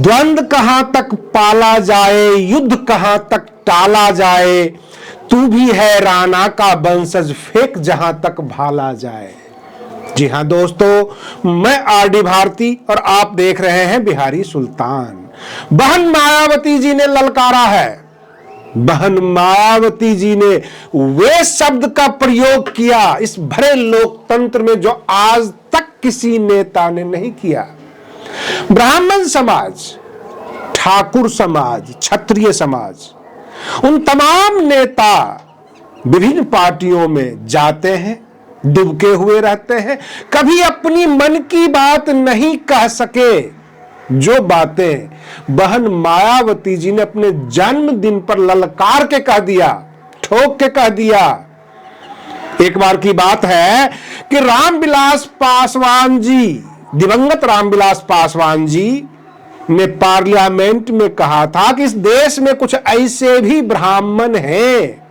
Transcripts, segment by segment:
द्वंद्व कहां तक पाला जाए, युद्ध कहां तक टाला जाए, तू भी है राणा का वंशज, फेंक जहां तक भाला जाए। जी हां दोस्तों, मैं आरडी भारती और आप देख रहे हैं बिहारी सुल्तान। बहन मायावती जी ने ललकारा है। बहन मायावती जी ने वे शब्द का प्रयोग किया इस भरे लोकतंत्र में जो आज तक किसी नेता ने नहीं किया। ब्राह्मण समाज, ठाकुर समाज, क्षत्रिय समाज, उन तमाम नेता विभिन्न पार्टियों में जाते हैं, डूबके हुए रहते हैं, कभी अपनी मन की बात नहीं कह सके। जो बातें बहन मायावती जी ने अपने जन्मदिन पर ललकार के कह दिया, ठोक के कह दिया। एक बार की बात है कि रामविलास पासवान जी, दिवंगत रामविलास पासवान जी ने पार्लियामेंट में कहा था कि इस देश में कुछ ऐसे भी ब्राह्मण हैं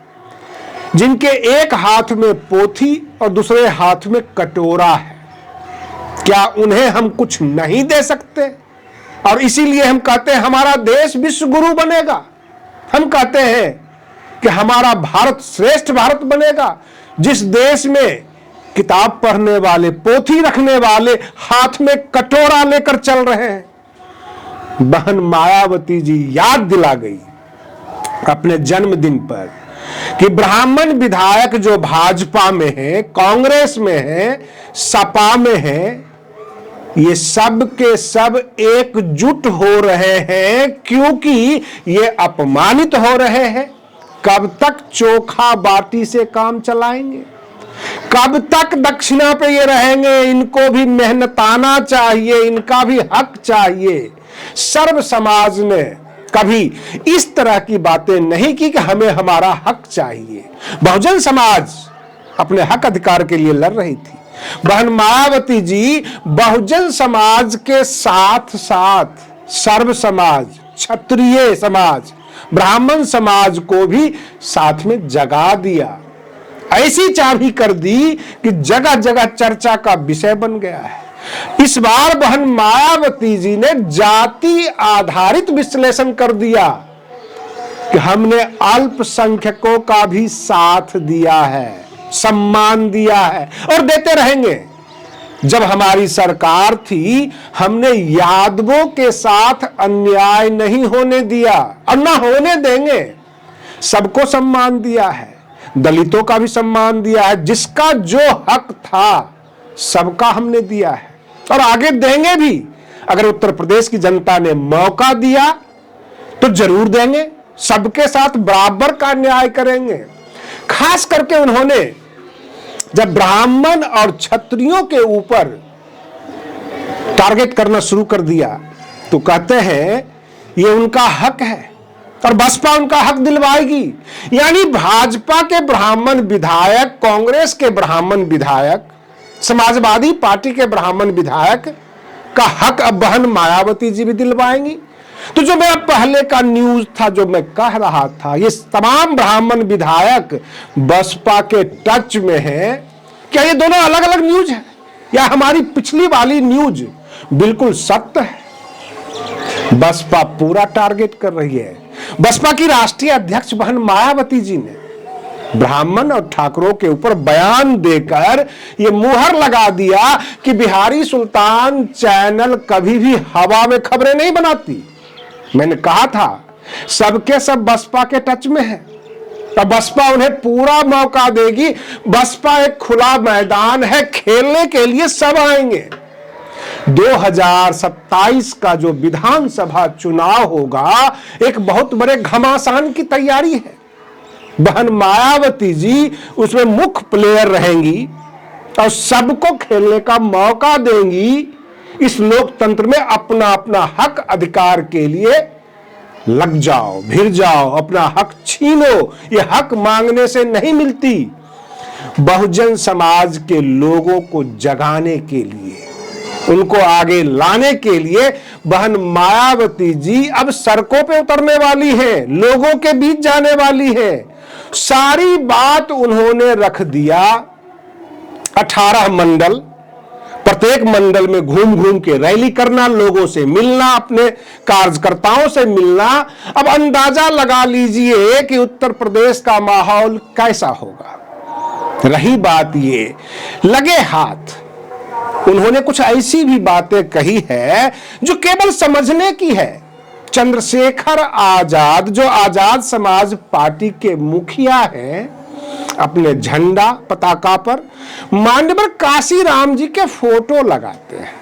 जिनके एक हाथ में पोथी और दूसरे हाथ में कटोरा है। क्या उन्हें हम कुछ नहीं दे सकते? और इसीलिए हम कहते हैं हमारा देश विश्व गुरु बनेगा। हम कहते हैं कि हमारा भारत श्रेष्ठ भारत बनेगा जिस देश में किताब पढ़ने वाले, पोथी रखने वाले हाथ में कटोरा लेकर चल रहे हैं। बहन मायावती जी याद दिला गई अपने जन्मदिन पर कि ब्राह्मण विधायक जो भाजपा में है, कांग्रेस में है, सपा में है, ये सब के सब एकजुट हो रहे हैं क्योंकि ये अपमानित हो रहे हैं। कब तक चोखा बाटी से काम चलाएंगे? कब तक दक्षिणा पे ये रहेंगे? इनको भी मेहनताना चाहिए, इनका भी हक चाहिए। सर्व समाज ने कभी इस तरह की बातें नहीं की कि हमें हमारा हक चाहिए। बहुजन समाज अपने हक अधिकार के लिए लड़ रही थी। बहन मायावती जी बहुजन समाज के साथ साथ सर्व समाज, क्षत्रिय समाज, ब्राह्मण समाज को भी साथ में जगा दिया। ऐसी चाबी कर दी कि जगह जगह चर्चा का विषय बन गया है। इस बार बहन मायावती जी ने जाति आधारित विश्लेषण कर दिया कि हमने अल्पसंख्यकों का भी साथ दिया है, सम्मान दिया है और देते रहेंगे। जब हमारी सरकार थी हमने यादवों के साथ अन्याय नहीं होने दिया और ना होने देंगे। सबको सम्मान दिया है, दलितों का भी सम्मान दिया है, जिसका जो हक था सबका हमने दिया है और आगे देंगे भी। अगर उत्तर प्रदेश की जनता ने मौका दिया तो जरूर देंगे, सबके साथ बराबर का न्याय करेंगे। खास करके उन्होंने जब ब्राह्मण और क्षत्रियों के ऊपर टारगेट करना शुरू कर दिया तो कहते हैं ये उनका हक है और बसपा उनका हक दिलवाएगी। यानी भाजपा के ब्राह्मण विधायक, कांग्रेस के ब्राह्मण विधायक, समाजवादी पार्टी के ब्राह्मण विधायक का हक अब बहन मायावती जी भी दिलवाएंगी। तो जो मैं पहले का न्यूज था, जो मैं कह रहा था, ये तमाम ब्राह्मण विधायक बसपा के टच में हैं। क्या ये दोनों अलग अलग न्यूज है या हमारी पिछली वाली न्यूज बिल्कुल सत्य है? बसपा पूरा टारगेट कर रही है। बसपा की राष्ट्रीय अध्यक्ष बहन मायावती जी ने ब्राह्मण और ठाकुरों के ऊपर बयान देकर यह मुहर लगा दिया कि बिहारी सुल्तान चैनल कभी भी हवा में खबरें नहीं बनाती। मैंने कहा था सबके सब बसपा के टच में है और बसपा उन्हें पूरा मौका देगी। बसपा एक खुला मैदान है, खेलने के लिए सब आएंगे। 2027 का जो विधानसभा चुनाव होगा एक बहुत बड़े घमासान की तैयारी है। बहन मायावती जी उसमें मुख्य प्लेयर रहेंगी और सबको खेलने का मौका देंगी। इस लोकतंत्र में अपना अपना हक अधिकार के लिए लग जाओ, भिड़ जाओ, अपना हक छीनो। ये हक मांगने से नहीं मिलती। बहुजन समाज के लोगों को जगाने के लिए, उनको आगे लाने के लिए बहन मायावती जी अब सड़कों पे उतरने वाली हैं, लोगों के बीच जाने वाली हैं। सारी बात उन्होंने रख दिया 18 मंडल, प्रत्येक मंडल में घूम घूम के रैली करना, लोगों से मिलना, अपने कार्यकर्ताओं से मिलना। अब अंदाजा लगा लीजिए कि उत्तर प्रदेश का माहौल कैसा होगा। रही बात ये लगे हाथ, उन्होंने कुछ ऐसी भी बातें कही है जो केवल समझने की है। चंद्रशेखर आजाद, जो आजाद समाज पार्टी के मुखिया हैं, अपने झंडा पताका पर मान्यवर काशीराम जी के फोटो लगाते हैं।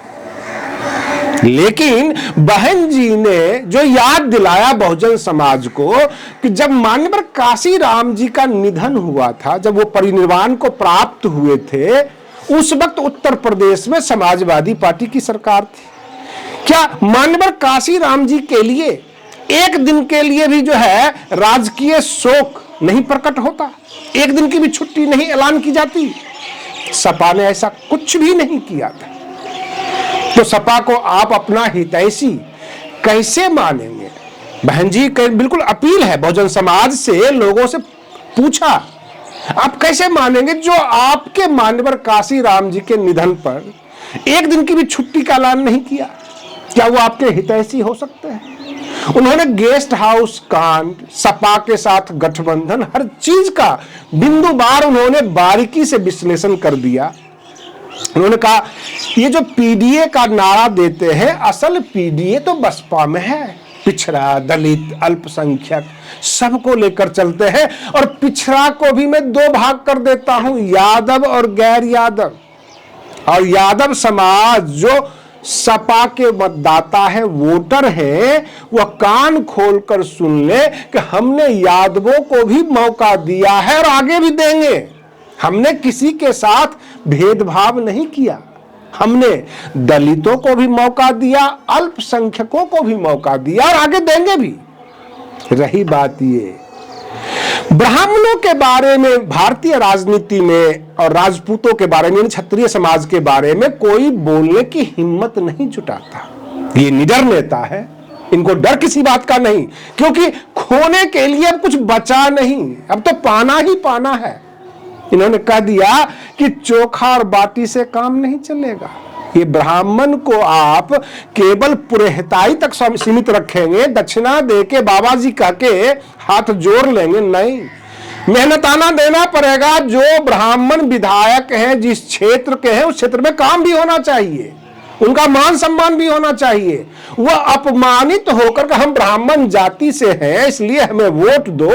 लेकिन बहन जी ने जो याद दिलाया बहुजन समाज को कि जब मान्यवर काशीराम जी का निधन हुआ था, जब वो परिनिर्वाण को प्राप्त हुए थे, उस वक्त उत्तर प्रदेश में समाजवादी पार्टी की सरकार थी। क्या मान्यवर काशीराम जी के लिए एक दिन के लिए भी जो है राजकीय शोक नहीं प्रकट होता? एक दिन की भी छुट्टी नहीं ऐलान की जाती? सपा ने ऐसा कुछ भी नहीं किया था। तो सपा को आप अपना हितैषी कैसे मानेंगे? बहन जी बिल्कुल अपील है बहुजन समाज से, लोगों से पूछा, आप कैसे मानेंगे जो आपके मान्यवर काशीराम जी के निधन पर एक दिन की भी छुट्टी का ऐलान नहीं किया? क्या वो आपके हितैषी हो सकते हैं? उन्होंने गेस्ट हाउस कांड, सपा के साथ गठबंधन, हर चीज का बिंदुवार उन्होंने बारीकी से विश्लेषण कर दिया। उन्होंने कहा ये जो पीडीए का नारा देते हैं, असल पीडीए तो बसपा में है। पिछड़ा, दलित, अल्पसंख्यक सबको लेकर चलते हैं। और पिछड़ा को भी मैं दो भाग कर देता हूं, यादव और गैर यादव। और यादव समाज जो सपा के मतदाता है, वोटर है, वह कान खोलकर सुन ले कि हमने यादवों को भी मौका दिया है और आगे भी देंगे। हमने किसी के साथ भेदभाव नहीं किया। हमने दलितों को भी मौका दिया, अल्पसंख्यकों को भी मौका दिया और आगे देंगे भी। रही बात ये ब्राह्मणों के बारे में, भारतीय राजनीति में और राजपूतों के बारे में, क्षत्रिय समाज के बारे में कोई बोलने की हिम्मत नहीं जुटाता। ये निडर नेता है, इनको डर किसी बात का नहीं, क्योंकि खोने के लिए अब कुछ बचा नहीं, अब तो पाना ही पाना है। इन्होंने कह दिया कि चोखा और बाटी से काम नहीं चलेगा। ये ब्राह्मण को आप केवल पुरोहिताई तक सीमित रखेंगे, दक्षिणा देके बाबा जी कह के हाथ जोड़ लेंगे, नहीं। मेहनताना देना पड़ेगा। जो ब्राह्मण विधायक हैं, जिस क्षेत्र के हैं, उस क्षेत्र में काम भी होना चाहिए, उनका मान सम्मान भी होना चाहिए। वह अपमानित होकर के हम ब्राह्मण जाति से हैं इसलिए हमें वोट दो,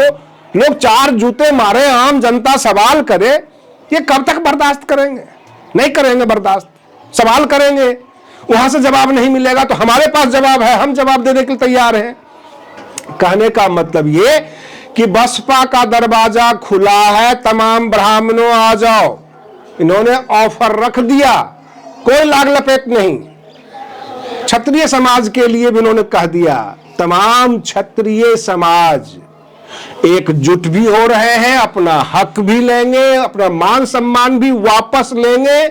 लोग चार जूते मारे, आम जनता सवाल करे, ये कब तक बर्दाश्त करेंगे? नहीं करेंगे बर्दाश्त। सवाल करेंगे, वहां से जवाब नहीं मिलेगा तो हमारे पास जवाब है, हम जवाब देने के लिए तैयार हैं। कहने का मतलब ये कि बसपा का दरवाजा खुला है, तमाम ब्राह्मणों आ जाओ। इन्होंने ऑफर रख दिया, कोई लाग लपेट नहीं। क्षत्रिय समाज के लिए भी इन्होंने कह दिया, तमाम क्षत्रिय समाज एकजुट भी हो रहे हैं, अपना हक भी लेंगे, अपना मान सम्मान भी वापस लेंगे।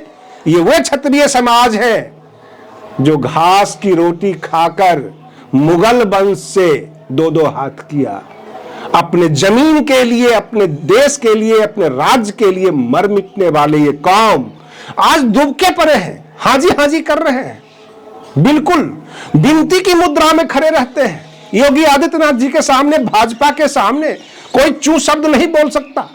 ये वो क्षत्रिय समाज है जो घास की रोटी खाकर मुगल वंश से दो दो हाथ किया, अपने जमीन के लिए, अपने देश के लिए, अपने राज्य के लिए मर मिटने वाले ये कौम आज दुबके पड़े हैं, हाजी हाजी कर रहे हैं, बिल्कुल विनती की मुद्रा में खड़े रहते हैं। योगी आदित्यनाथ जी के सामने, भाजपा के सामने कोई चू शब्द नहीं बोल सकता।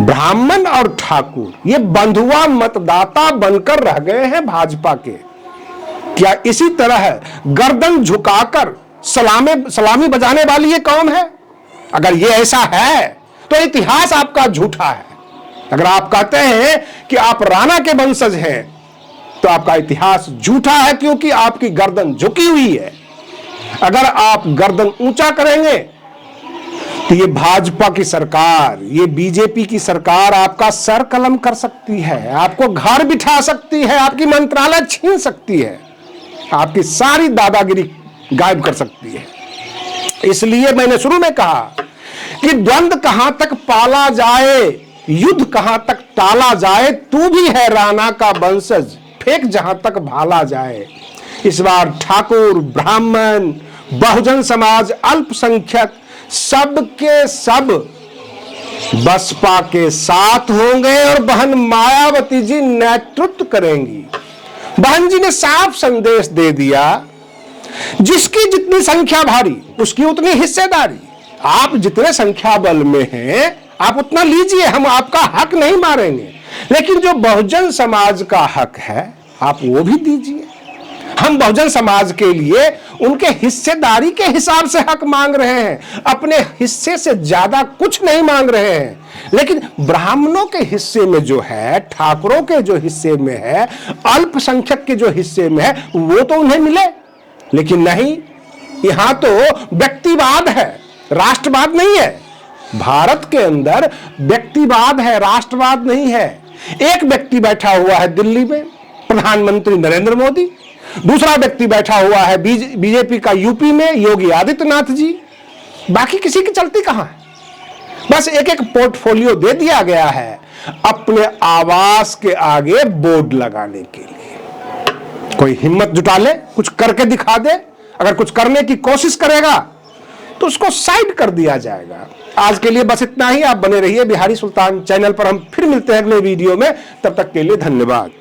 ब्राह्मण और ठाकुर ये बंधुआ मतदाता बनकर रह गए हैं भाजपा के। क्या इसी तरह गर्दन झुकाकर सलामी बजाने वाली ये कौम है? अगर ये ऐसा है तो इतिहास आपका झूठा है। अगर आप कहते हैं कि आप राणा के वंशज हैं तो आपका इतिहास झूठा है, क्योंकि आपकी गर्दन झुकी हुई है। अगर आप गर्दन ऊंचा करेंगे तो ये भाजपा की सरकार, ये बीजेपी की सरकार आपका सर कलम कर सकती है, आपको घर बिठा सकती है, आपकी मंत्रालय छीन सकती है, आपकी सारी दादागिरी गायब कर सकती है। इसलिए मैंने शुरू में कहा कि द्वंद्व कहां तक पाला जाए, युद्ध कहां तक टाला जाए, तू भी है राणा का वंशज, फेंक जहां तक भाला जाए। इस बार ठाकुर, ब्राह्मण, बहुजन समाज, अल्पसंख्यक सबके सब बसपा के साथ होंगे और बहन मायावती जी नेतृत्व करेंगी। बहन जी ने साफ संदेश दे दिया, जिसकी जितनी संख्या भारी उसकी उतनी हिस्सेदारी। आप जितने संख्या बल में हैं आप उतना लीजिए, हम आपका हक नहीं मारेंगे, लेकिन जो बहुजन समाज का हक है आप वो भी दीजिए। हम बहुजन समाज के लिए उनके हिस्सेदारी के हिसाब से हक मांग रहे हैं, अपने हिस्से से ज्यादा कुछ नहीं मांग रहे हैं। लेकिन ब्राह्मणों के हिस्से में जो है, ठाकुरों के जो हिस्से में है, अल्पसंख्यक के जो हिस्से में है, वो तो उन्हें मिले। लेकिन नहीं, यहां तो व्यक्तिवाद है, राष्ट्रवाद नहीं है। भारत के अंदर व्यक्तिवाद है, राष्ट्रवाद नहीं है। एक व्यक्ति बैठा हुआ है दिल्ली में, प्रधानमंत्री नरेंद्र मोदी। दूसरा व्यक्ति बैठा हुआ है बीजेपी का यूपी में, योगी आदित्यनाथ जी। बाकी किसी की चलती कहां है? बस एक एक पोर्टफोलियो दे दिया गया है अपने आवास के आगे बोर्ड लगाने के लिए। कोई हिम्मत जुटा ले, कुछ करके दिखा दे। अगर कुछ करने की कोशिश करेगा तो उसको साइड कर दिया जाएगा। आज के लिए बस इतना ही। आप बने रहिए बिहारी सुल्तान चैनल पर। हम फिर मिलते हैं अगले वीडियो में। तब तक के लिए धन्यवाद।